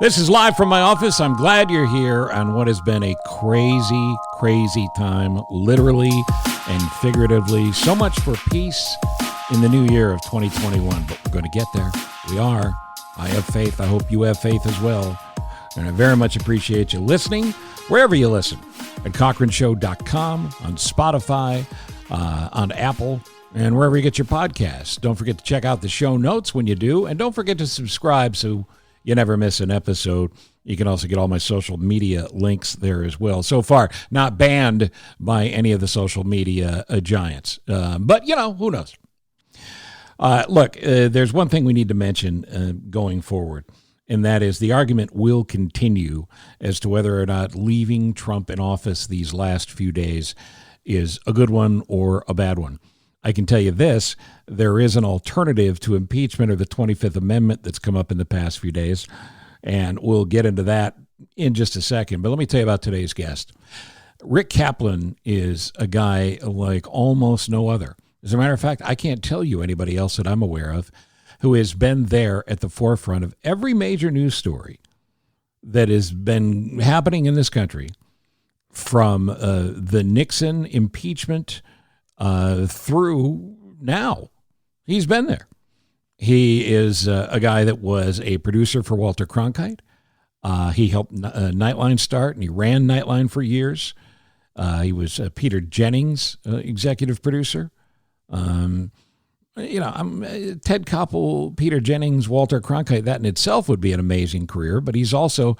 This is live from my office. I'm glad you're here on what has been a crazy, crazy time, literally and figuratively. So much for peace in the new year of 2021, but we're going to get there. We are. I have faith. I hope you have faith as well. And I very much appreciate you listening, wherever you listen, at CochranShow.com, on Spotify, on Apple, and wherever you get your podcasts. Don't forget to check out the show notes when you do, and don't forget to subscribe so you never miss an episode. You can also get all my social media links there as well. So far, not banned by any of the social media giants. But, you know, who knows? Look, there's one thing we need to mention going forward, and that is the argument will continue as to whether or not leaving Trump in office these last few days is a good one or a bad one. I can tell you this, there is an alternative to impeachment or the 25th Amendment that's come up in the past few days, and we'll get into that in just a second. But let me tell you about today's guest. Rick Kaplan is a guy like almost no other. As a matter of fact, I can't tell you anybody else that I'm aware of who has been there at the forefront of every major news story that has been happening in this country, from the Nixon impeachment through now. He's been there. He is a guy that was a producer for Walter Cronkite. He helped Nightline start, and he ran Nightline for years. He was Peter Jennings' executive producer. I'm Ted Koppel, Peter Jennings, Walter Cronkite. That in itself would be an amazing career, but he's also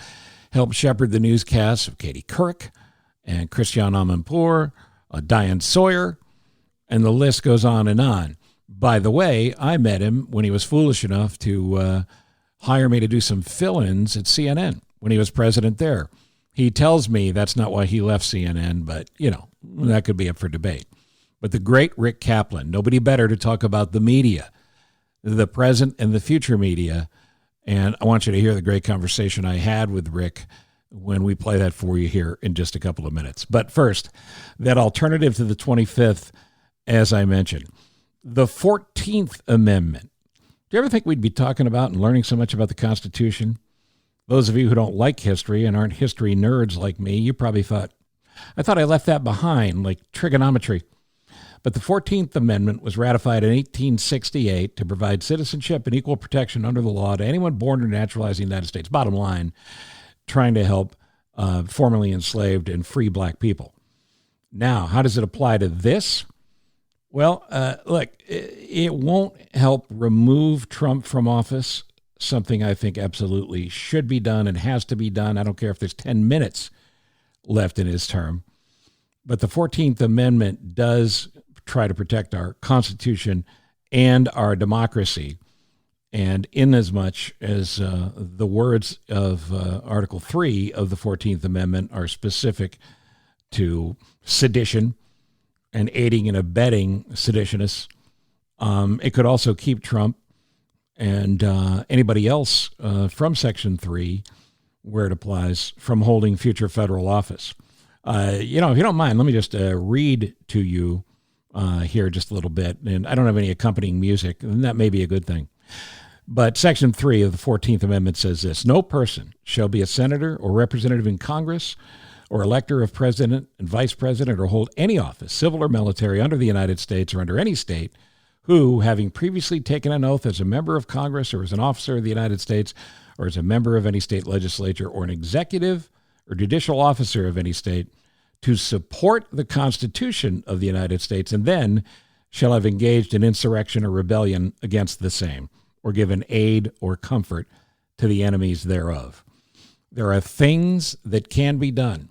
helped shepherd the newscasts of Katie Couric and Christiane Amanpour, Diane Sawyer, and the list goes on and on. By the way, I met him when he was foolish enough to hire me to do some fill-ins at CNN when he was president there. He tells me that's not why he left CNN, but, you know, that could be up for debate. But the great Rick Kaplan, nobody better to talk about the media, the present and the future media. And I want you to hear the great conversation I had with Rick when we play that for you here in just a couple of minutes. But first, that alternative to the 25th, as I mentioned, the 14th Amendment. Do you ever think we'd be talking about and learning so much about the Constitution? Those of you who don't like history and aren't history nerds like me, you probably thought, I thought I left that behind, like trigonometry. But the 14th Amendment was ratified in 1868 to provide citizenship and equal protection under the law to anyone born or naturalized in the United States. Bottom line, trying to help formerly enslaved and free black people. Now, how does it apply to this? Well, look, it won't help remove Trump from office, something I think absolutely should be done and has to be done. I don't care if there's 10 minutes left in his term. But the 14th Amendment does try to protect our Constitution and our democracy. And inasmuch as the words of Article 3 of the 14th Amendment are specific to sedition and aiding and abetting seditionists, it could also keep Trump and anybody else from Section 3, where it applies, from holding future federal office. If you don't mind, let me just read to you here just a little bit. And I don't have any accompanying music, and that may be a good thing. But Section 3 of the 14th Amendment says this: no person shall be a senator or representative in Congress or elector of president and vice president or hold any office, civil or military, under the United States or under any state, who, having previously taken an oath as a member of Congress or as an officer of the United States or as a member of any state legislature or an executive or judicial officer of any state, to support the Constitution of the United States, and then shall have engaged in insurrection or rebellion against the same, or given aid or comfort to the enemies thereof. There are things that can be done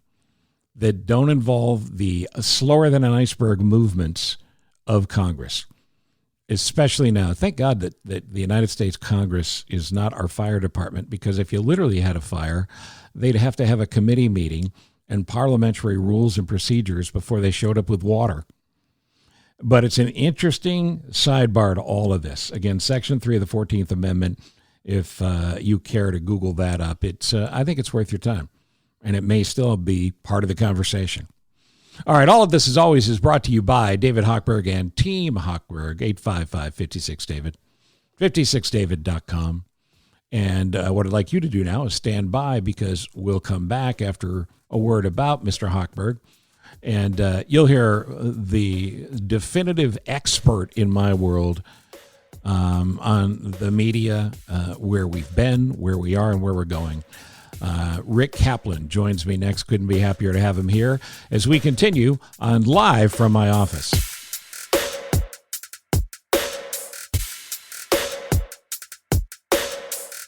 that don't involve the slower than an iceberg movements of Congress, especially now. Thank God that the United States Congress is not our fire department, because if you literally had a fire, they'd have to have a committee meeting and parliamentary rules and procedures before they showed up with water. But it's an interesting sidebar to all of this. Again, Section 3 of the 14th Amendment, if you care to Google that up, I think it's worth your time. And it may still be part of the conversation. All right, all of this, as always, is brought to you by David Hochberg and Team Hochberg, 855-56-DAVID, 56david.com. And what I'd like you to do now is stand by, because we'll come back after a word about Mr. Hochberg. And you'll hear the definitive expert in my world on the media, where we've been, where we are, and where we're going. Rick Kaplan joins me next. Couldn't be happier to have him here as we continue on Live from My Office.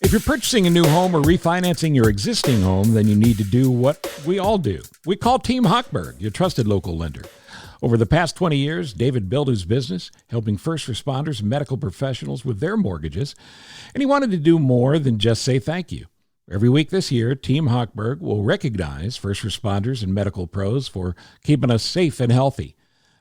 If you're purchasing a new home or refinancing your existing home, then you need to do what we all do. We call Team Hochberg, your trusted local lender. Over the past 20 years, David built his business, helping first responders and medical professionals with their mortgages, and he wanted to do more than just say thank you. Every week this year, Team Hochberg will recognize first responders and medical pros for keeping us safe and healthy.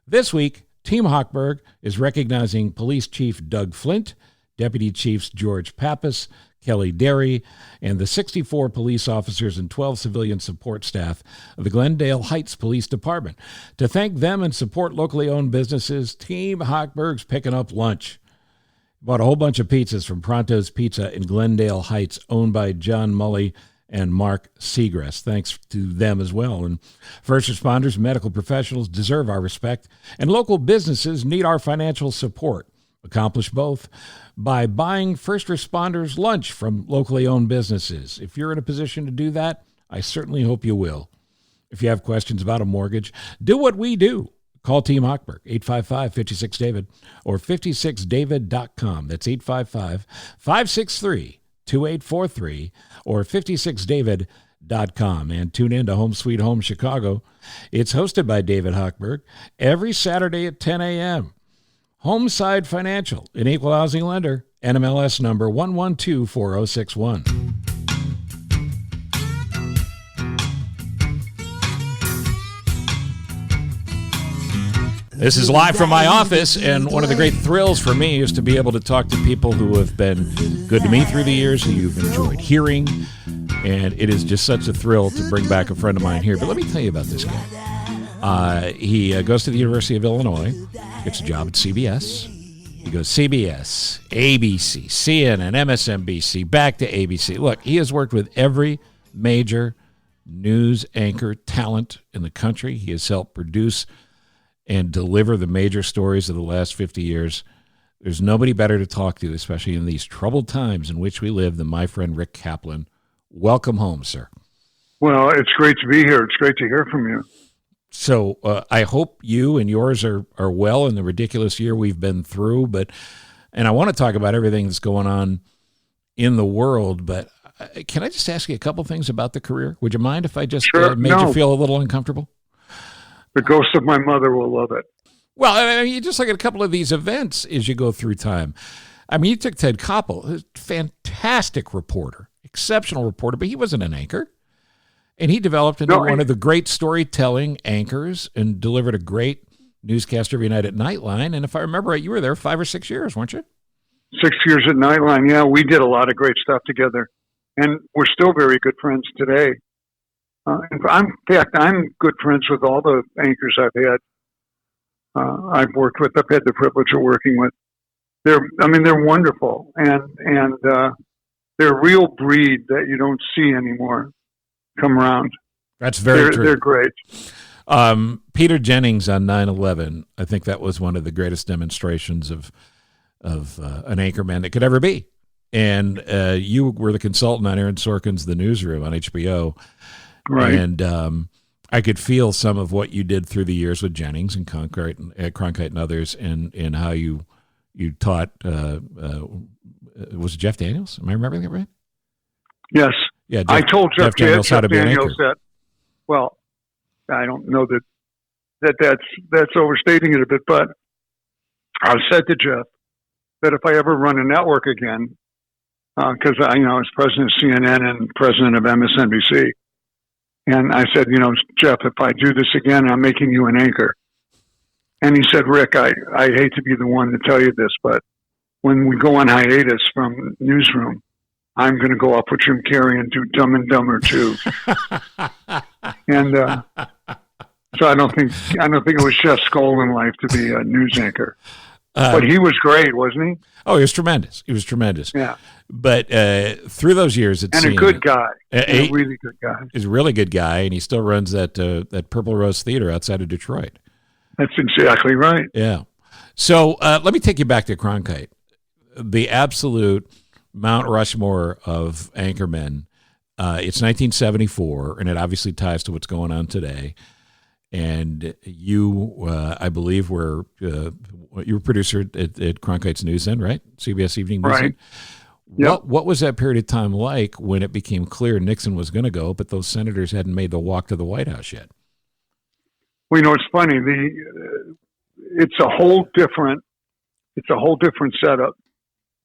This week, Team Hochberg is recognizing Police Chief Doug Flint, Deputy Chiefs George Pappas, Kelly Derry, and the 64 police officers and 12 civilian support staff of the Glendale Heights Police Department. To thank them and support locally owned businesses, Team Hochberg's picking up lunch. Bought a whole bunch of pizzas from Pronto's Pizza in Glendale Heights, owned by John Mully and Mark Seagrass. Thanks to them as well. And first responders and medical professionals deserve our respect, and local businesses need our financial support. Accomplish both by buying first responders lunch from locally owned businesses. If you're in a position to do that, I certainly hope you will. If you have questions about a mortgage, do what we do. Call Team Hochberg, 855-56-DAVID or 56david.com. That's 855-563-2843 or 56david.com. And tune in to Home Sweet Home Chicago. It's hosted by David Hochberg every Saturday at 10 a.m. Homeside Financial, an equal housing lender, NMLS number 1124061. This is Live from My Office, and one of the great thrills for me is to be able to talk to people who have been good to me through the years, who you've enjoyed hearing, and it is just such a thrill to bring back a friend of mine here. But let me tell you about this guy. He goes to the University of Illinois, gets a job at CBS. He goes CBS, ABC, CNN, MSNBC, back to ABC. Look, he has worked with every major news anchor talent in the country. He has helped produce and deliver the major stories of the last 50 years. There's nobody better to talk to, especially in these troubled times in which we live, than my friend Rick Kaplan. Welcome home, sir. Well, it's great to be here. It's great to hear from you. So I hope you and yours are well in the ridiculous year we've been through. And I want to talk about everything that's going on in the world, but can I just ask you a couple things about the career? Would you mind if I just made you feel a little uncomfortable? The ghost of my mother will love it. Well, I mean, you just look at a couple of these events as you go through time. I mean, you took Ted Koppel, a fantastic reporter, exceptional reporter, but he wasn't an anchor. And he developed into one of the great storytelling anchors and delivered a great newscaster every night at Nightline. And if I remember right, you were there 5 or 6 years, weren't you? 6 years at Nightline, yeah. We did a lot of great stuff together. And we're still very good friends today. In fact, I'm good friends with all the anchors I've had. I've had the privilege of working with. They're wonderful, and they're a real breed that you don't see anymore come around. That's very true. They're great. Peter Jennings on 9/11, I think that was one of the greatest demonstrations of an anchorman that could ever be. And you were the consultant on Aaron Sorkin's The Newsroom on HBO. Right. And I could feel some of what you did through the years with Jennings and Cronkite and others, and how you taught. Was it Jeff Daniels? Am I remembering that right? Yes. Yeah. I told Jeff Daniels how to be an anchor. That. Well, I don't know that's overstating it a bit, but I said to Jeff that if I ever run a network again, because I was president of CNN and president of MSNBC. And I said, Jeff, if I do this again, I'm making you an anchor. And he said, Rick, I hate to be the one to tell you this, but when we go on hiatus from Newsroom, I'm going to go off with Jim Carrey and do Dumb and Dumber 2. And so I don't think it was Chef's goal in life to be a news anchor. But he was great, wasn't he? Oh, he was tremendous. He was tremendous. Yeah. But through those years, and a good guy, a really good guy. He's a really good guy, and he still runs that Purple Rose Theater outside of Detroit. That's exactly right. Yeah. So let me take you back to Cronkite, the absolute Mount Rushmore of anchormen. It's 1974, and it obviously ties to what's going on today. And you, I believe, were you were producer at Cronkite's News then, right? CBS Evening News. Right. Yep. What was that period of time like when it became clear Nixon was going to go, but those senators hadn't made the walk to the White House yet? Well, it's funny. It's a whole different setup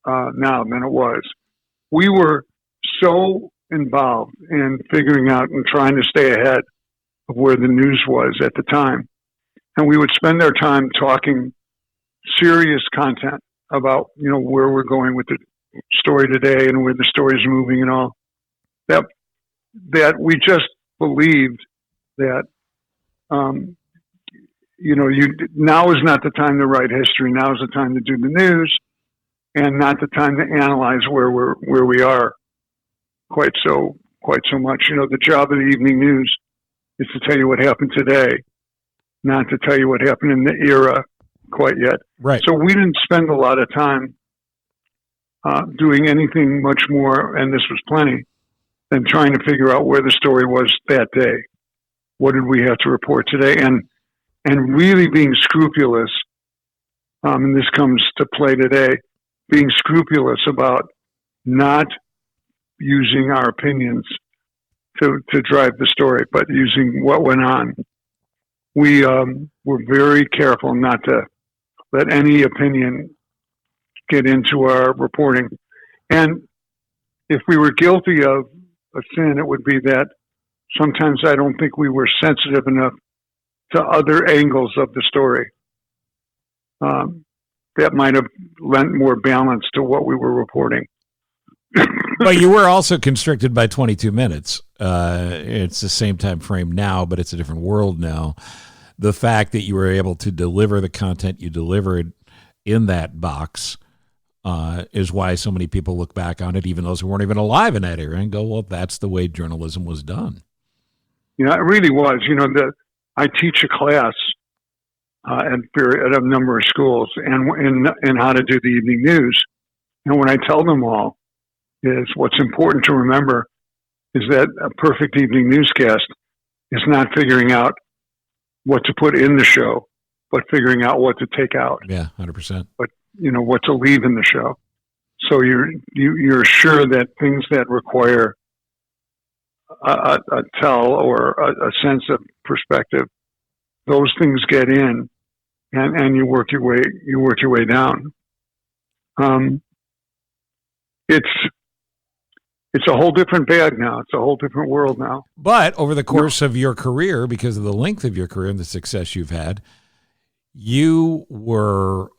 now than it was. We were so involved in figuring out and trying to stay ahead of where the news was at the time. And we would spend our time talking serious content about, where we're going with the story today and where the story is moving and all. That we just believed that, now is not the time to write history. Now is the time to do the news and not the time to analyze where we are quite so much. The job of the evening news is to tell you what happened today, not to tell you what happened in the era quite yet. Right. So we didn't spend a lot of time doing anything much more, and this was plenty, than trying to figure out where the story was that day. What did we have to report today? And really being scrupulous, and this comes to play today, being scrupulous about not using our opinions to drive the story, but using what went on. We were very careful not to let any opinion get into our reporting. And if we were guilty of a sin, it would be that sometimes I don't think we were sensitive enough to other angles of the story that might have lent more balance to what we were reporting. But you were also constricted by 22 minutes. It's the same time frame now, but it's a different world now. The fact that you were able to deliver the content you delivered in that box is why so many people look back on it, even those who weren't even alive in that era, and go, well, that's the way journalism was done. Yeah, it really was. I teach a class at a number of schools and in how to do the evening news. And what I tell them all is what's important to remember is that a perfect evening newscast is not figuring out what to put in the show, but figuring out what to take out. Yeah, 100%. But what to leave in the show. So you're sure that things that require a tell or a sense of perspective, those things get in, and you work your way down. It's a whole different bag now. It's a whole different world now. But over the course of your career, because of the length of your career and the success you've had, you were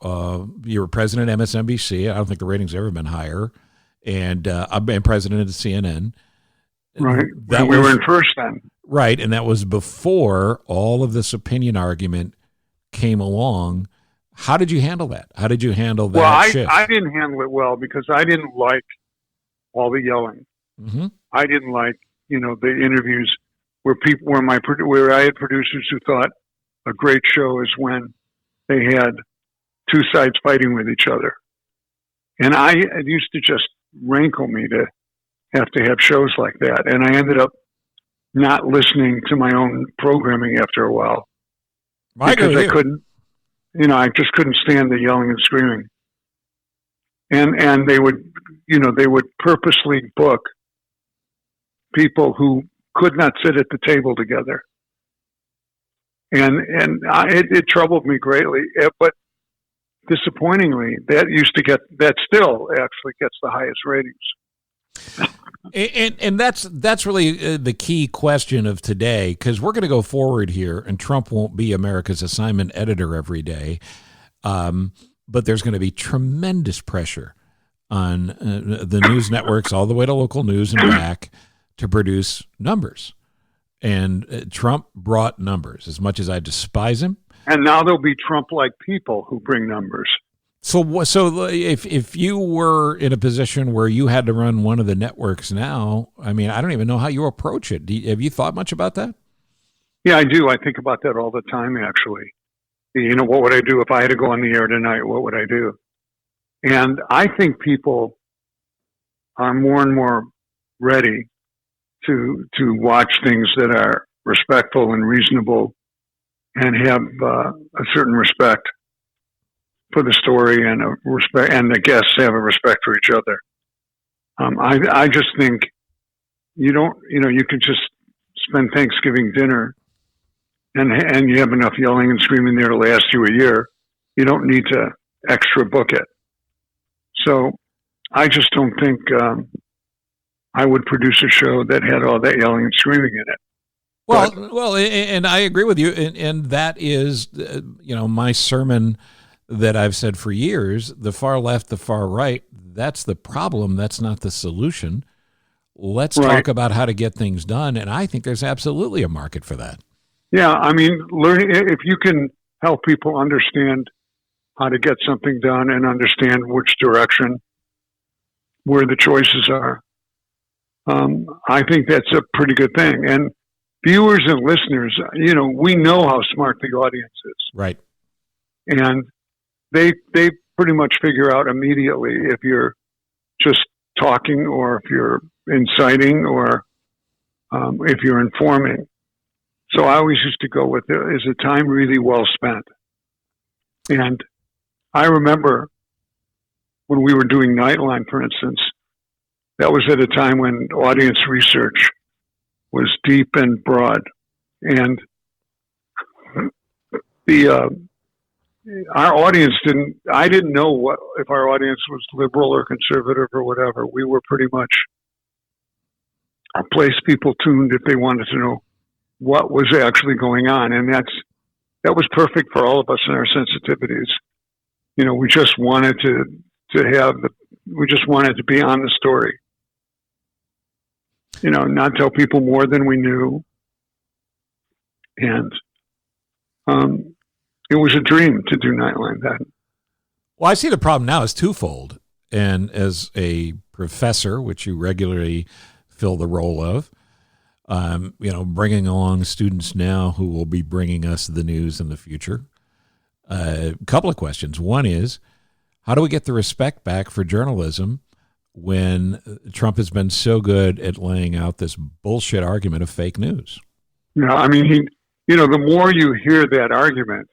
president of MSNBC. I don't think the ratings have ever been higher. And I've been president of the CNN. Right. We were in first then. Right. And that was before all of this opinion argument came along. How did you handle that? How did you handle that shift? I didn't handle it well because I didn't like all the yelling. Mm-hmm. I didn't like, the interviews where I had producers who thought a great show is when they had two sides fighting with each other. And it used to just rankle me to have shows like that. And I ended up not listening to my own programming after a while because I couldn't, I just couldn't stand the yelling and screaming. And they would purposely book people who could not sit at the table together. And it troubled me greatly, but disappointingly, that still actually gets the highest ratings. And that's really the key question of today, because we're going to go forward here, and Trump won't be America's assignment editor every day, but there's going to be tremendous pressure on the news networks all the way to local news and back to produce numbers. And Trump brought numbers. As much as I despise him. And now there'll be Trump-like people who bring numbers. So if you were in a position where you had to run one of the networks now, I mean, I don't even know how you approach it. Have you thought much about that? Yeah, I do. I think about that all the time, actually. What would I do if I had to go on the air tonight? What would I do? And I think people are more and more ready to watch things that are respectful and reasonable and have a certain respect for the story and the guests have a respect for each other. I just think you can just spend Thanksgiving dinner and you have enough yelling and screaming there to last you a year. You don't need to extra book it. So I just don't think I would produce a show that had all that yelling and screaming in it. Well, and I agree with you, and that is, my sermon that I've said for years: the far left, the far right. That's the problem. That's not the solution. Let's talk about how to get things done, and I think there's absolutely a market for that. Yeah, I mean, learning if you can help people understand how to get something done and understand which direction, where the choices are. I think that's a pretty good thing. And viewers and listeners, we know how smart the audience is. Right. And they pretty much figure out immediately if you're just talking or if you're inciting or if you're informing. So I always used to go with, is the time really well spent? And I remember when we were doing Nightline, for instance, that was at a time when audience research was deep and broad. And our audience I didn't know if our audience was liberal or conservative or whatever. We were pretty much a place people tuned if they wanted to know what was actually going on. And that was perfect for all of us and our sensitivities. We just wanted we just wanted to be on the story. Not tell people more than we knew. And it was a dream to do Nightline then. Well, I see the problem now is twofold. And as a professor, which you regularly fill the role of, bringing along students now who will be bringing us the news in the future. A couple of questions. One is, how do we get the respect back for journalism when Trump has been so good at laying out this bullshit argument of fake news? Yeah, I mean, the more you hear that argument,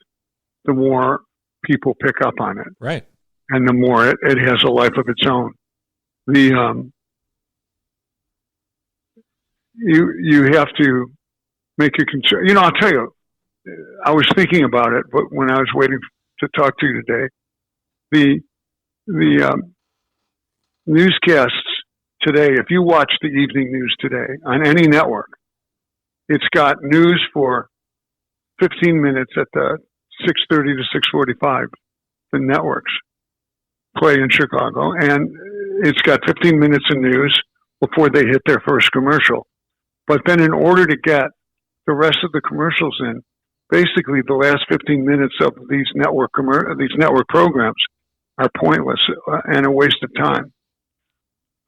the more people pick up on it. Right. And the more it has a life of its own. You have to make a concern. I'll tell you, I was thinking about it, but when I was waiting to talk to you today, the newscasts today, if you watch the evening news today on any network, it's got news for 15 minutes at the 6:30 to 6:45, the networks play in Chicago, and it's got 15 minutes of news before they hit their first commercial. But then in order to get the rest of the commercials in, basically the last 15 minutes of these network programs are pointless and a waste of time.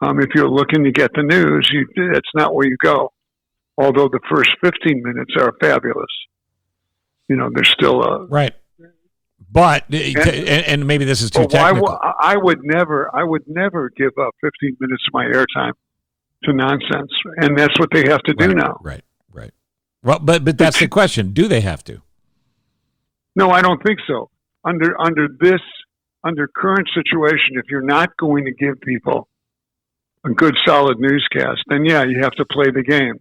If you're looking to get the news, that's not where you go. Although the first 15 minutes are fabulous. There's still right. But and maybe this is too technical. I would never give up 15 minutes of my airtime to nonsense, and that's what they have to do now. Right. Well, but that's the question: do they have to? No, I don't think so. Under current situation, if you're not going to give people a good, solid newscast, then yeah, you have to play the game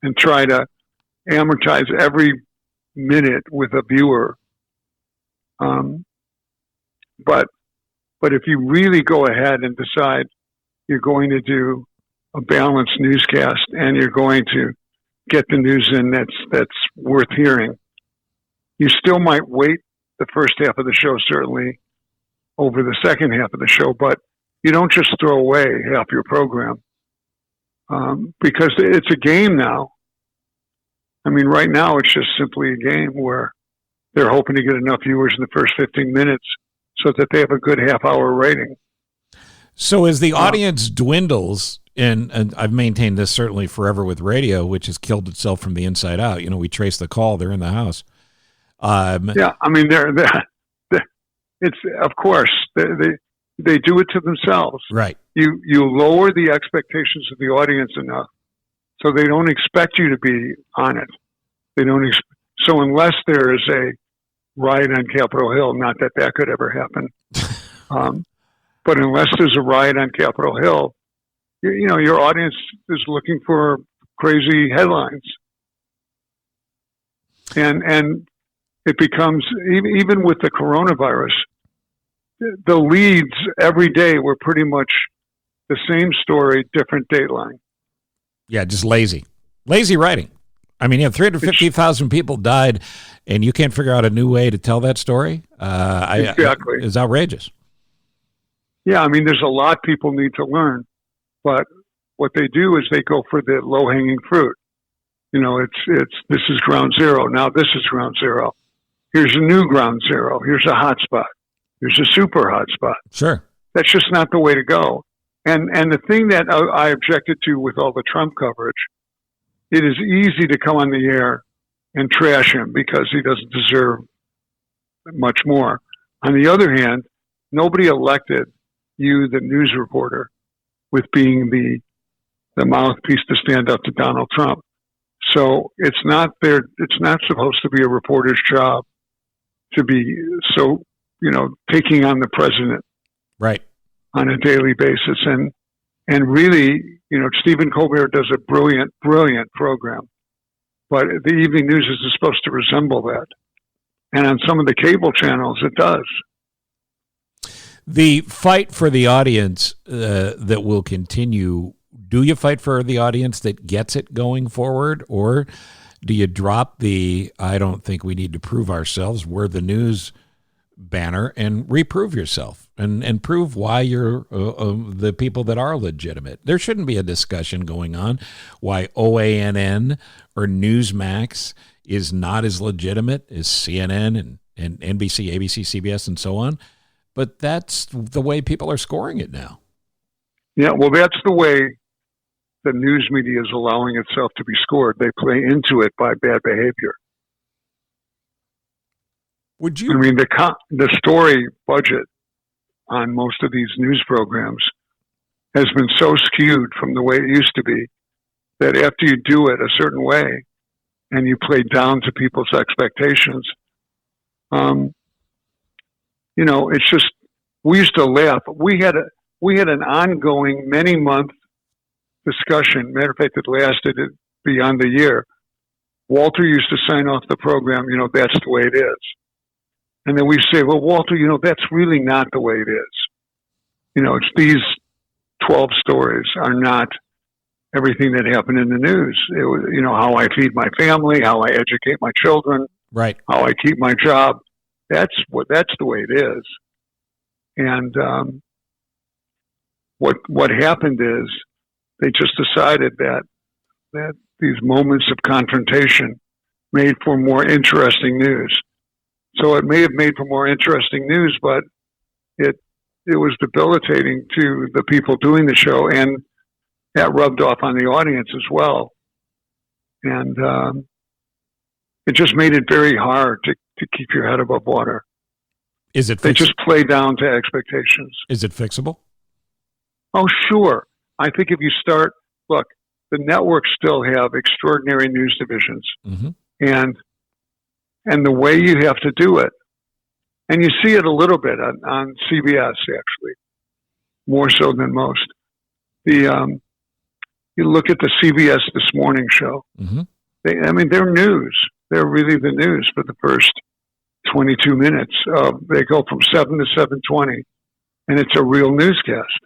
and try to amortize every minute with a viewer. But if you really go ahead and decide you're going to do a balanced newscast and you're going to get the news in that's worth hearing, you still might wait the first half of the show, certainly, over the second half of the show, but you don't just throw away half your program because it's a game now. I mean, right now it's just simply a game where they're hoping to get enough viewers in the first 15 minutes so that they have a good half-hour rating. So as the audience dwindles, and I've maintained this certainly forever with radio, which has killed itself from the inside out. You know, we trace the call; they're in the house. Yeah, I mean, it's of course they do it to themselves. Right. You lower the expectations of the audience enough so they don't expect you to be on it. They don't. So unless there is a riot on Capitol Hill, not that that could ever happen, but unless there's a riot on Capitol Hill, you know, your audience is looking for crazy headlines, and it becomes even with the coronavirus, the leads every day were pretty much the same story, different dateline. Yeah, just lazy writing. I mean, 350,000 people died, and you can't figure out a new way to tell that story. Exactly, it's outrageous. Yeah, I mean, there's a lot people need to learn, but what they do is they go for the low-hanging fruit. You know, it's this is ground zero. Now this is ground zero. Here's a new ground zero. Here's a hot spot. Here's a super hot spot. Sure, that's just not the way to go. And the thing that I objected to with all the Trump coverage, it is easy to come on the air and trash him because he doesn't deserve much more. On the other hand, nobody elected you, the news reporter, with being the mouthpiece to stand up to Donald Trump. So it's not supposed to be a reporter's job to be so, you know, taking on the president. Right. On a daily basis. And really, you know, Stephen Colbert does a brilliant program, but the evening news is supposed to resemble that. And on some of the cable channels, it does. The fight for the audience that will continue, do you fight for the audience that gets it going forward, or do you drop the, I don't think we need to prove ourselves, we're the news banner, and reprove yourself and prove why you're the people that are legitimate? There shouldn't be a discussion going on why OANN or Newsmax is not as legitimate as CNN and NBC, ABC, CBS, and so on. But that's the way people are scoring it now. Yeah, well, that's the way the news media is allowing itself to be scored. They play into it by bad behavior. Would you? I mean, the story budget on most of these news programs has been so skewed from the way it used to be that after you do it a certain way and you play down to people's expectations, you know, it's just, we used to laugh. We had an ongoing many-month discussion. Matter of fact, it lasted beyond a year. Walter used to sign off the program, you know, that's the way it is. And then we say, well, Walter, you know, that's really not the way it is. You know, it's these 12 stories are not everything that happened in the news. It was, you know, how I feed my family, how I educate my children, right, how I keep my job. That's the way it is. And what happened is they just decided that these moments of confrontation made for more interesting news. So it may have made for more interesting news, but it was debilitating to the people doing the show, and that rubbed off on the audience as well. And it just made it very hard to keep your head above water. Is it? They just play down to expectations. Is it fixable? Oh, sure. I think if you start, look, the networks still have extraordinary news divisions, mm-hmm. and the way you have to do it, and you see it a little bit on CBS, actually, more so than most. You look at the CBS This Morning show. Mm-hmm. They're news. They're really the news for the first 22 minutes. They go from 7 to 7:20, and it's a real newscast.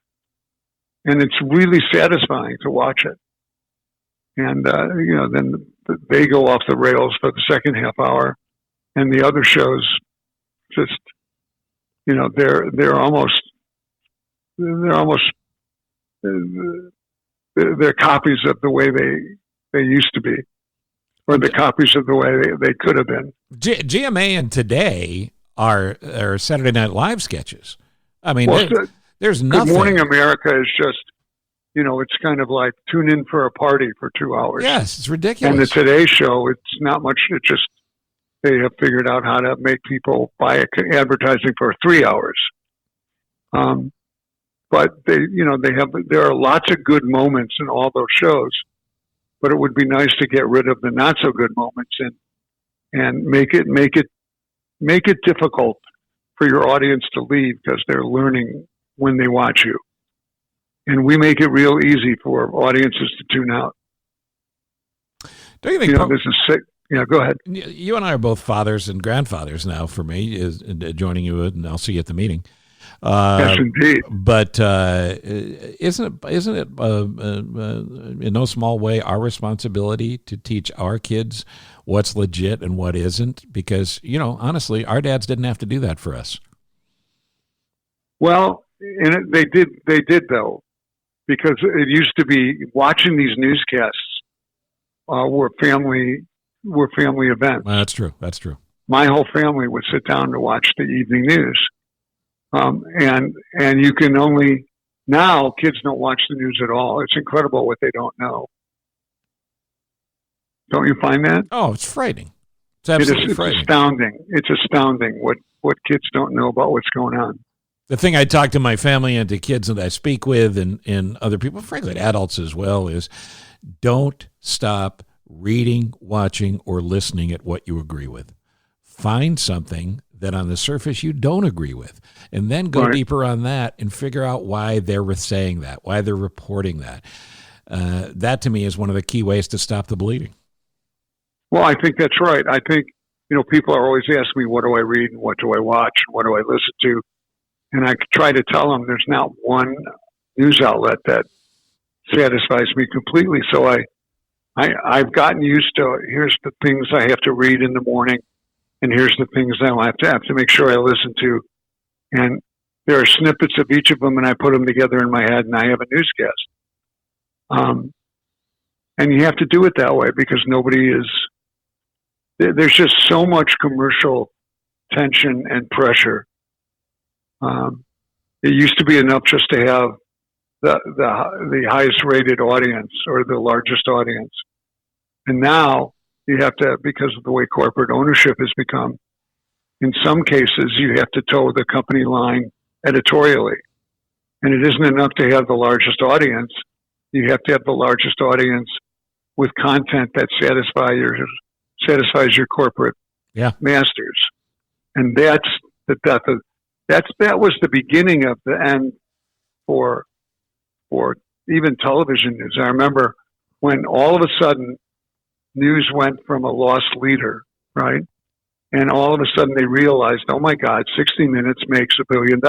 And it's really satisfying to watch it. And, you know, then they go off the rails for the second half hour, and the other shows just, you know, they're copies of the way they used to be, or the copies of the way they could have been. GMA and Today are Saturday Night Live sketches. I mean, Well, there's Good nothing. Morning America is just, it's kind of like tune in for a party for 2 hours. Yes, it's ridiculous. And the Today Show, it's not much. It just, they have figured out how to make people buy advertising for 3 hours. But there are lots of good moments in all those shows, but it would be nice to get rid of the not so good moments and make it difficult for your audience to leave because they're learning when they watch you. And we make it real easy for audiences to tune out. Don't you think this is sick. Yeah, go ahead. You and I are both fathers and grandfathers now. For me, is joining you, and I'll see you at the meeting. Yes, indeed. But isn't it in no small way our responsibility to teach our kids what's legit and what isn't? Because honestly, our dads didn't have to do that for us. Well, and they did though, because it used to be watching these newscasts were family events. That's true. That's true. My whole family would sit down to watch the evening news. And you can only, now kids don't watch the news at all. It's incredible what they don't know. Don't you find that? Oh, it's frightening. It's absolutely frightening. Astounding. It's astounding what kids don't know about what's going on. The thing I talk to my family and to kids that I speak with and other people, frankly, adults as well, is don't stop reading, watching, or listening at what you agree with. Find something that on the surface you don't agree with, and then go deeper on that and figure out why they're saying that, why they're reporting that. That to me is one of the key ways to stop the bleeding. Well, I think that's right. I think, people are always asking me, what do I read and what do I watch and what do I listen to? And I try to tell them there's not one news outlet that satisfies me completely. So I've gotten used to, here's the things I have to read in the morning, and here's the things I have to make sure I listen to. And there are snippets of each of them, and I put them together in my head, and I have a newscast. And you have to do it that way because there's just so much commercial tension and pressure. It used to be enough just to have the highest rated audience or the largest audience. And now you have to, because of the way corporate ownership has become, in some cases you have to toe the company line editorially. And it isn't enough to have the largest audience. You have to have the largest audience with content that satisfies your corporate masters. And that's the death of that was the beginning of the end for even television news. I remember when all of a sudden news went from a lost leader, right? And all of a sudden they realized, oh my God, 60 Minutes makes $1 billion.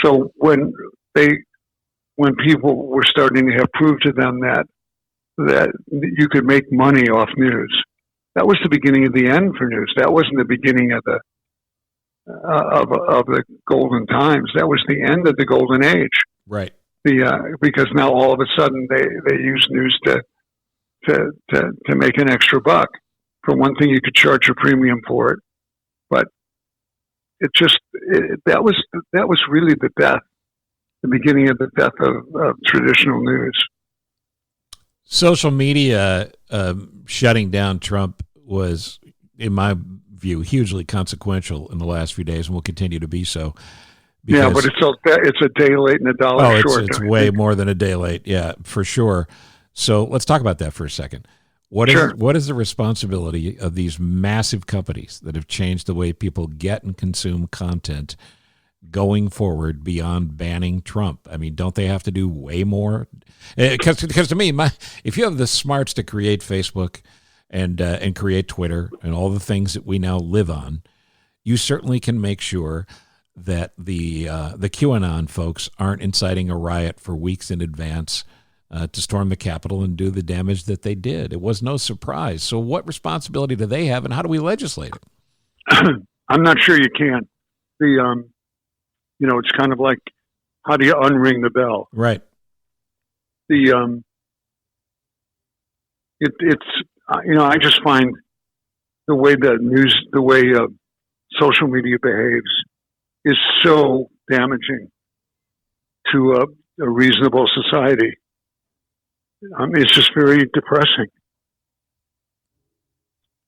So when people were starting to have proved to them that you could make money off news, that was the beginning of the end for news. That wasn't the beginning of the golden times. That was the end of the golden age. Right. Because now all of a sudden they use news to make an extra buck. For one thing, you could charge a premium for it, but that was really the beginning of the death of traditional news. Social media shutting down Trump was, in my view, hugely consequential in the last few days and will continue to be so. Yeah, but it's a day late and a dollar short. It's way more than a day late. Yeah, for sure. So let's talk about that for a second. What is the responsibility of these massive companies that have changed the way people get and consume content going forward beyond banning Trump? I mean, don't they have to do way more? Because to me, if you have the smarts to create Facebook and create Twitter and all the things that we now live on, you certainly can make sure that the QAnon folks aren't inciting a riot for weeks in advance to storm the Capitol and do the damage that they did. It was no surprise. So what responsibility do they have, and how do we legislate it? I'm not sure you can. It's kind of like, how do you unring the bell? Right. I just find the way social media behaves is so damaging to a reasonable society. It's just very depressing.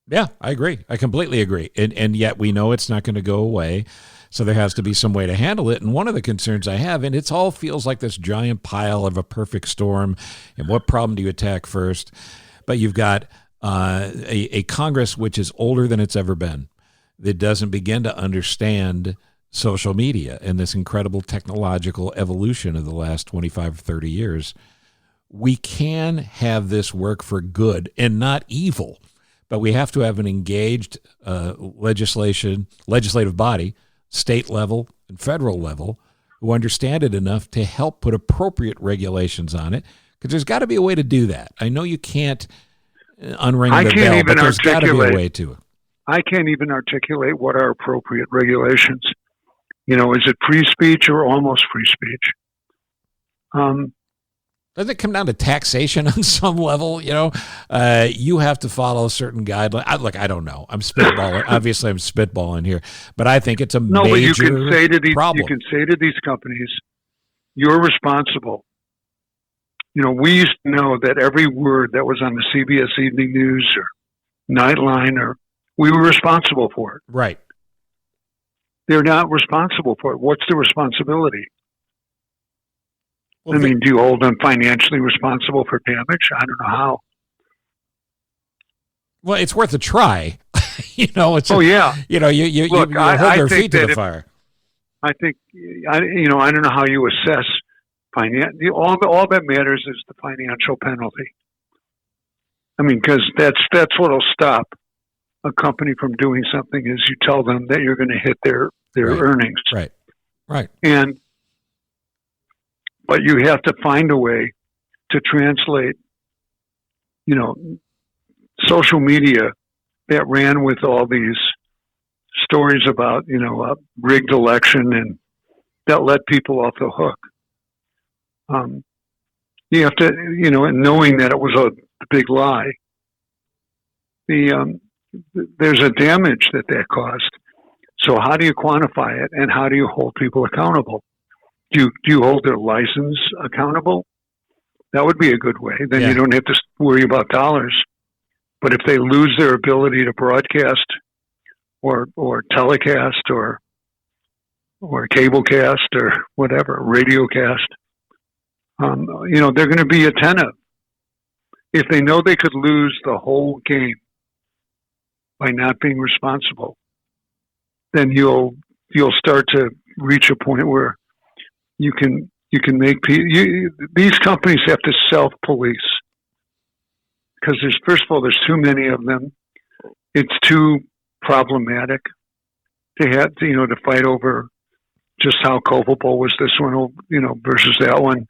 Yeah, I agree. I completely agree. And yet we know it's not going to go away. So there has to be some way to handle it. And one of the concerns I have, and it all feels like this giant pile of a perfect storm, and what problem do you attack first? But you've got a Congress which is older than it's ever been, that doesn't begin to understand social media and this incredible technological evolution of the last 25 or 30 years. We can have this work for good and not evil, but we have to have an engaged legislative body, state level and federal level, who understand it enough to help put appropriate regulations on it, because there's got to be a way to do that. I know you can't unring the bell, but there's got to be a way to it. I can't even articulate what are appropriate regulations. Is it free speech or almost free speech? Doesn't it come down to taxation on some level? You have to follow certain guidelines. Look, I don't know. I'm spitballing. Obviously, I'm spitballing here, but I think it's a major but you can say to these problem. You can say to these companies, "You're responsible." We used to know that every word that was on the CBS Evening News or Nightline, we were responsible for it. Right. They're not responsible for it. What's the responsibility? Well, do you hold them financially responsible for damage? I don't know how. Well, it's worth a try. You hold their feet to the fire. I think, I don't know how you assess all that matters is the financial penalty. Because that's what'll stop a company from doing something, is you tell them that you're going to hit their right. earnings. Right. But you have to find a way to translate, social media that ran with all these stories about, a rigged election, and that let people off the hook. You have to, and knowing that it was a big lie, there's a damage that caused. So how do you quantify it, and how do you hold people accountable? Do you hold their license accountable? That would be a good way. Then you don't have to worry about dollars. But if they lose their ability to broadcast or telecast or cablecast or whatever, radiocast, they're going to be attentive. If they know they could lose the whole game by not being responsible, then you'll start to reach a point where you can make these companies have to self-police, because there's too many of them. It's too problematic to have to fight over just how culpable was this one, versus that one,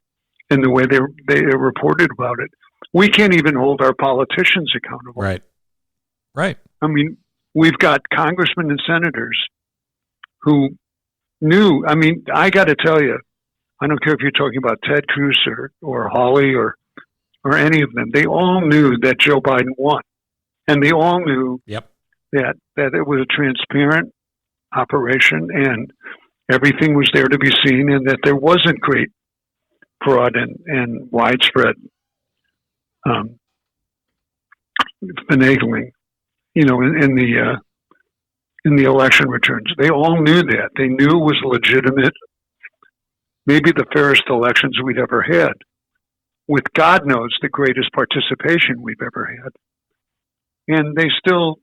and the way they reported about it. We can't even hold our politicians accountable. Right. We've got congressmen and senators who knew. I got to tell you, I don't care if you're talking about Ted Cruz or Hawley or any of them. They all knew that Joe Biden won, and they all knew that it was a transparent operation, and everything was there to be seen, and that there wasn't great fraud and widespread finagling, in the election returns. They all knew that. They knew it was legitimate. Maybe the fairest elections we'd ever had, with God knows the greatest participation we've ever had. And they still,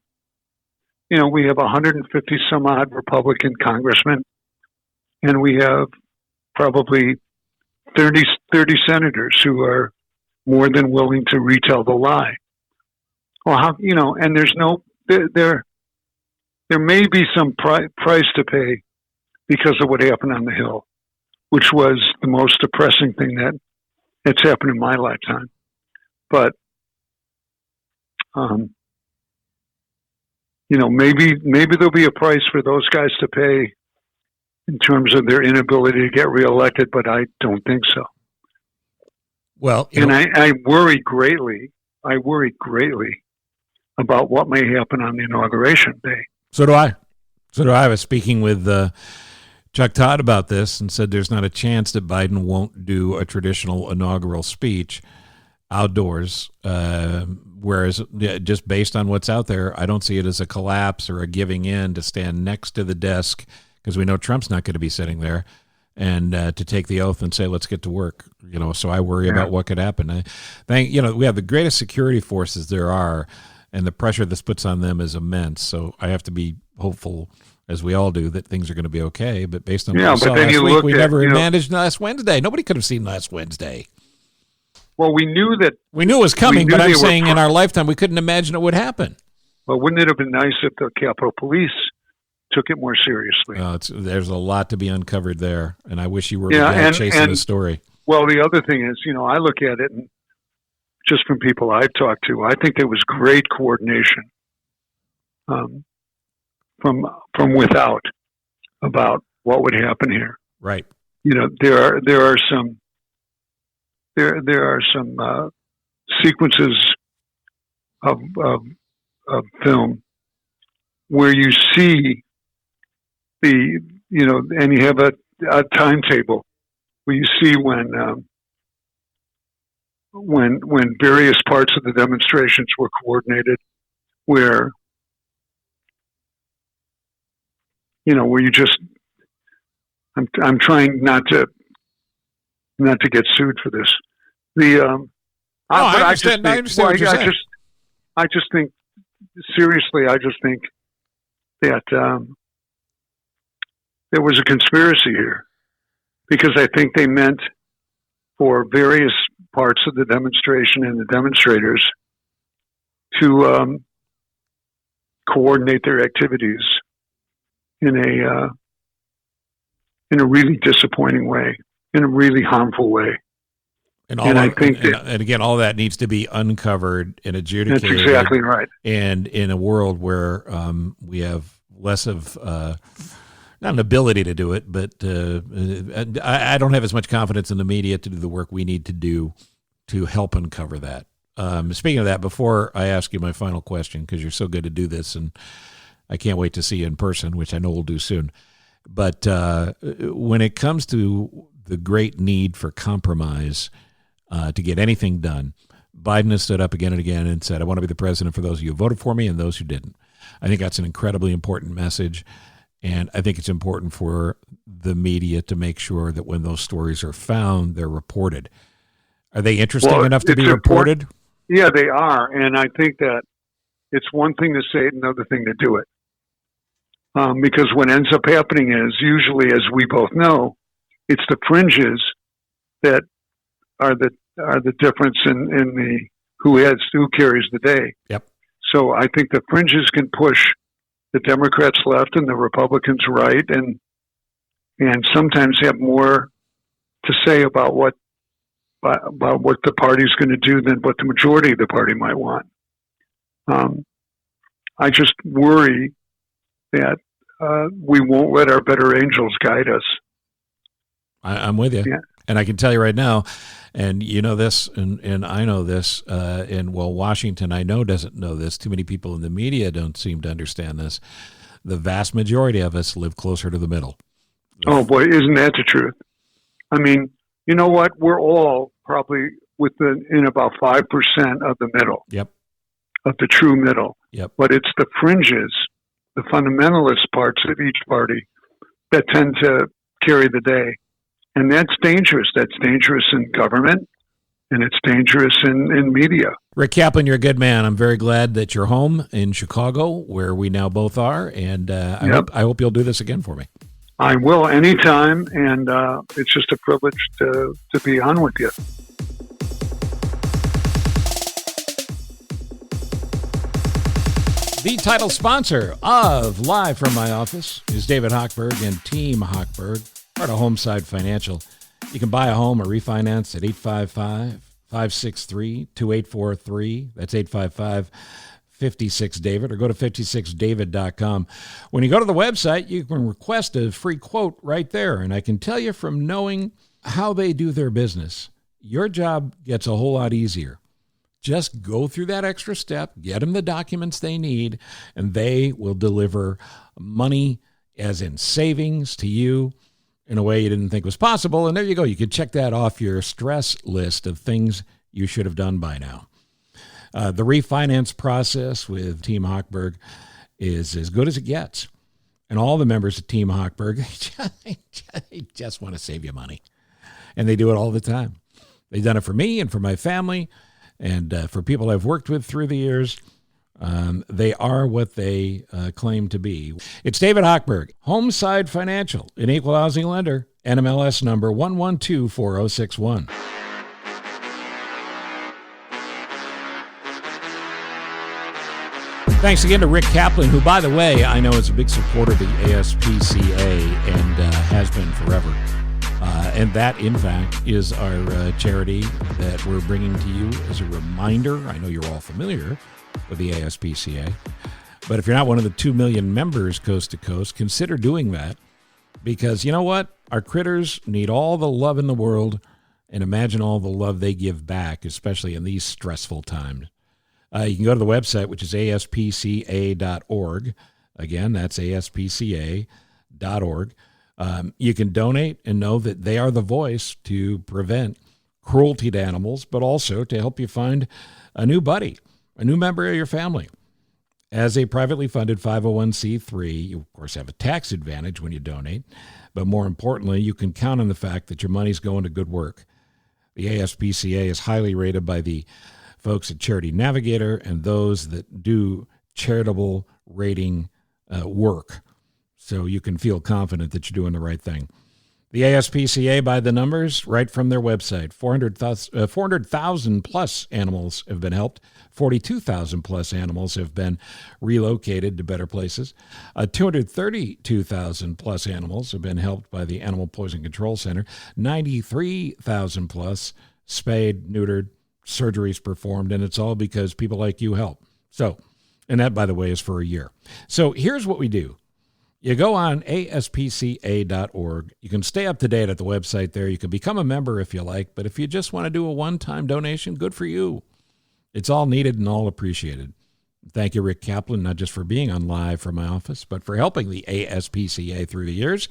we have 150 some odd Republican congressmen, and we have probably 30 senators who are more than willing to retell the lie. Well, and there may be some price to pay because of what happened on the Hill, which was the most depressing thing that's happened in my lifetime. But, maybe there'll be a price for those guys to pay in terms of their inability to get reelected, but I don't think so. Well, I worry greatly about what may happen on the inauguration day. So do I. I was speaking with Chuck Todd about this and said there's not a chance that Biden won't do a traditional inaugural speech outdoors, whereas just based on what's out there, I don't see it as a collapse or a giving in to stand next to the desk, because we know Trump's not going to be sitting there, and to take the oath and say, let's get to work. So I worry about what could happen. I think, we have the greatest security forces there are, and the pressure this puts on them is immense. So I have to be hopeful, as we all do, that things are going to be okay. But based on what we saw last week, we never managed last Wednesday. Nobody could have seen last Wednesday. Well, we knew it was coming, but I'm saying in our lifetime we couldn't imagine it would happen. Well, wouldn't it have been nice if the Capitol Police took it more seriously? There's a lot to be uncovered there, and I wish you were the guy chasing the story. Well, the other thing is, I look at it, and just from people I've talked to, I think there was great coordination from without about what would happen here. Right. There are some sequences of film where you see and you have a timetable where you see when various parts of the demonstrations were coordinated, where you just, I'm trying not to get sued for this. I understand what you're saying. I just think, seriously, that there was a conspiracy here, because I think they meant for various parts of the demonstration and the demonstrators to coordinate their activities in a really disappointing way, in a really harmful way. And again, all that needs to be uncovered and adjudicated. That's exactly right. And in a world where we have less of not an ability to do it, but I don't have as much confidence in the media to do the work we need to do to help uncover that. Speaking of that, before I ask you my final question, because you're so good to do this, and I can't wait to see you in person, which I know we'll do soon. But when it comes to the great need for compromise to get anything done, Biden has stood up again and again and said, I want to be the president for those of you who voted for me and those who didn't. I think that's an incredibly important message. And I think it's important for the media to make sure that when those stories are found, they're reported. Are they interesting enough to be reported? Yeah, they are. And I think that it's one thing to say it, another thing to do it. Because what ends up happening is, usually, as we both know, it's the fringes that are the difference in the who carries the day. Yep. So I think the fringes can push the Democrats left and the Republicans right, and sometimes have more to say about what the party's going to do than what the majority of the party might want. I just worry that we won't let our better angels guide us. I'm with you. Yeah. And I can tell you right now, and you know this, and I know this, and Washington, I know, doesn't know this. Too many people in the media don't seem to understand this. The vast majority of us live closer to the middle. Oh, boy, isn't that the truth? I mean, you know what? We're all probably in about 5% of the middle. Yep. Of the true middle. Yep. But it's the fringes, the fundamentalist parts of each party that tend to carry the day. And that's dangerous. That's dangerous in government, and it's dangerous in media. Rick Kaplan, you're a good man. I'm very glad that you're home in Chicago, where we now both are, and I hope you'll do this again for me. I will anytime, and it's just a privilege to be on with you. The title sponsor of Live from My Office is David Hochberg and Team Hochberg, part of Homeside Financial. You can buy a home or refinance at 855-563-2843. That's 855-56-DAVID, or go to 56david.com. When you go to the website, you can request a free quote right there. And I can tell you from knowing how they do their business, your job gets a whole lot easier. Just go through that extra step, get them the documents they need, and they will deliver money, as in savings, to you in a way you didn't think was possible. And there you go. You can check that off your stress list of things you should have done by now. The refinance process with Team Hochberg is as good as it gets. And all the members of Team Hochberg, they just want to save you money. And they do it all the time. They've done it for me and for my family and for people I've worked with through the years. They are what they claim to be. It's David Hochberg, Homeside Financial, an equal housing lender, NMLS number 1124061. Thanks again to Rick Kaplan, who, by the way, I know is a big supporter of the ASPCA and has been forever. And that, in fact, is our charity that we're bringing to you as a reminder. I know you're all familiar with the ASPCA, but if you're not one of the 2 million members coast to coast, consider doing that, because you know what? Our critters need all the love in the world, and imagine all the love they give back, especially in these stressful times. You can go to the website, which is aspca.org. Again, that's aspca.org. You can donate and know that they are the voice to prevent cruelty to animals, but also to help you find a new buddy, a new member of your family. As a privately funded 501c3, you, of course, have a tax advantage when you donate, but more importantly, you can count on the fact that your money's going to good work. The ASPCA is highly rated by the folks at Charity Navigator and those that do charitable rating work, so you can feel confident that you're doing the right thing. The ASPCA, by the numbers, right from their website, 400,000 plus animals have been helped. 42,000 plus animals have been relocated to better places. 232,000 plus animals have been helped by the Animal Poison Control Center. 93,000 plus spayed, neutered, surgeries performed, and it's all because people like you help. So, and that, by the way, is for a year. So here's what we do. You go on aspca.org. You can stay up to date at the website there. You can become a member if you like, but if you just want to do a one-time donation, good for you. It's all needed and all appreciated. Thank you, Rick Kaplan, not just for being on live from my office, but for helping the ASPCA through the years.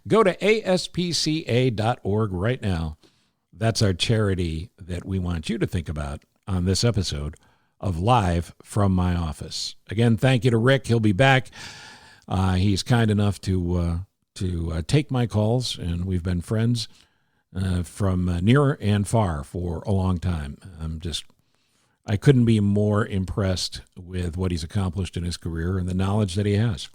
Go to aspca.org right now. That's our charity that we want you to think about on this episode of Live from My Office. Again, thank you to Rick. He'll be back. He's kind enough to take my calls, and we've been friends from near and far for a long time. I couldn't be more impressed with what he's accomplished in his career and the knowledge that he has.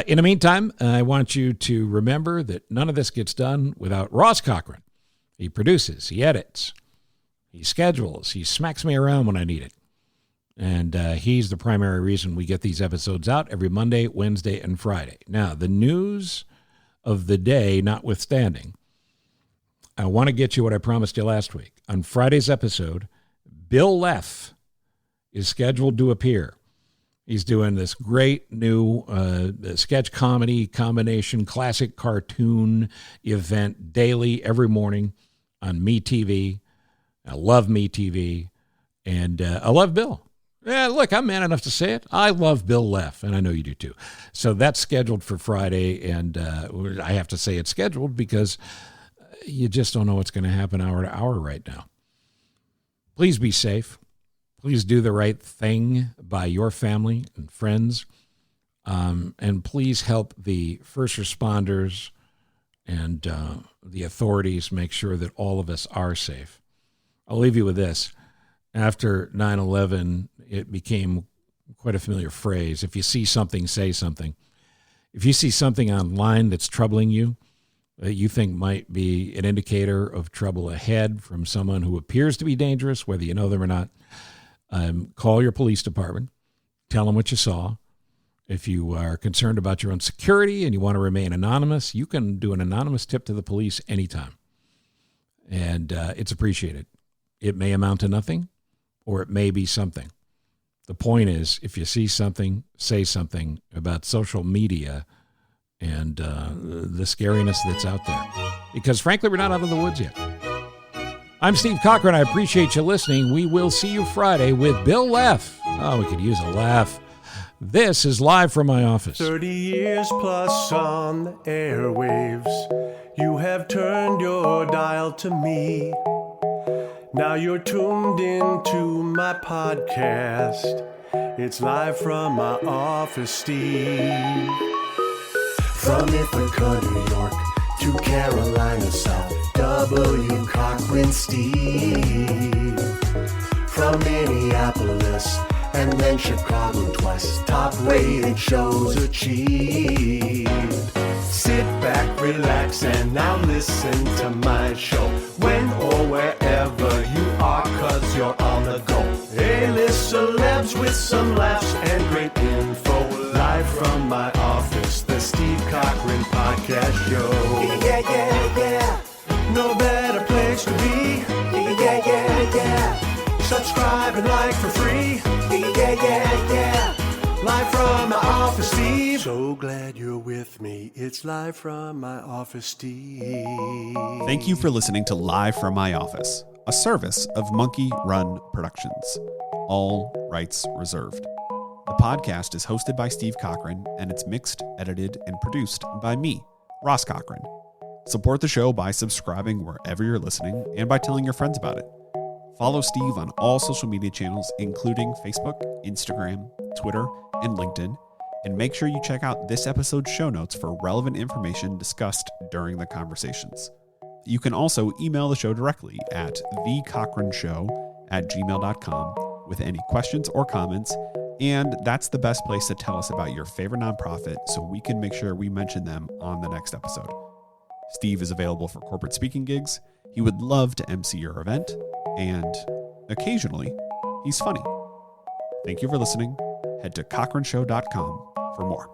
In the meantime, I want you to remember that none of this gets done without Ross Cochran. He produces, he edits, he schedules, he smacks me around when I need it. And he's the primary reason we get these episodes out every Monday, Wednesday, and Friday. Now, the news of the day notwithstanding, I want to get you what I promised you last week. On Friday's episode, Bill Leff is scheduled to appear. He's doing this great new sketch comedy combination, classic cartoon event daily, every morning on MeTV. I love MeTV, and I love Bill. Yeah, look, I'm man enough to say it. I love Bill Leff, and I know you do too. So that's scheduled for Friday, and I have to say it's scheduled because you just don't know what's going to happen hour to hour right now. Please be safe. Please do the right thing by your family and friends, and please help the first responders and the authorities make sure that all of us are safe. I'll leave you with this. After 9/11, it became quite a familiar phrase. If you see something, say something. If you see something online that's troubling you, that you think might be an indicator of trouble ahead from someone who appears to be dangerous, whether you know them or not, call your police department. Tell them what you saw. If you are concerned about your own security and you want to remain anonymous, you can do an anonymous tip to the police anytime. And it's appreciated. It may amount to nothing, or it may be something. The point is, if you see something, say something about social media and the scariness that's out there. Because frankly, we're not out of the woods yet. I'm Steve Cochran. I appreciate you listening. We will see you Friday with Bill Leff. Oh, we could use a laugh. This is Live from my office. 30 years plus on the airwaves. You have turned your dial to me. Now you're tuned into my podcast. It's Live from my office, Steve. From Ithaca, New York to Carolina South, W. Cochran Steve. From Minneapolis and then Chicago twice, top rated shows achieved. Sit back, relax, and now listen to my show. When or wherever you are, cause you're on the go. A-list celebs with some laughs and great info. Live from my office, the Steve Cochran Podcast Show. Yeah, yeah, yeah. No better place to be. Yeah, yeah, yeah, yeah. Subscribe and like for free. Yeah, yeah, yeah. Live from my office, Steve. So glad you're with me. It's Live from my office, Steve. Thank you for listening to Live from my office, a service of Monkey Run Productions. All rights reserved. The podcast is hosted by Steve Cochran, and it's mixed, edited, and produced by me, Ross Cochran. Support the show by subscribing wherever you're listening and by telling your friends about it. Follow Steve on all social media channels, including Facebook, Instagram, Twitter, and LinkedIn. And make sure you check out this episode's show notes for relevant information discussed during the conversations. You can also email the show directly at thecochranshow@gmail.com with any questions or comments. And that's the best place to tell us about your favorite nonprofit so we can make sure we mention them on the next episode. Steve is available for corporate speaking gigs. He would love to MC your event. And occasionally, he's funny. Thank you for listening. Head to cochranshow.com for more.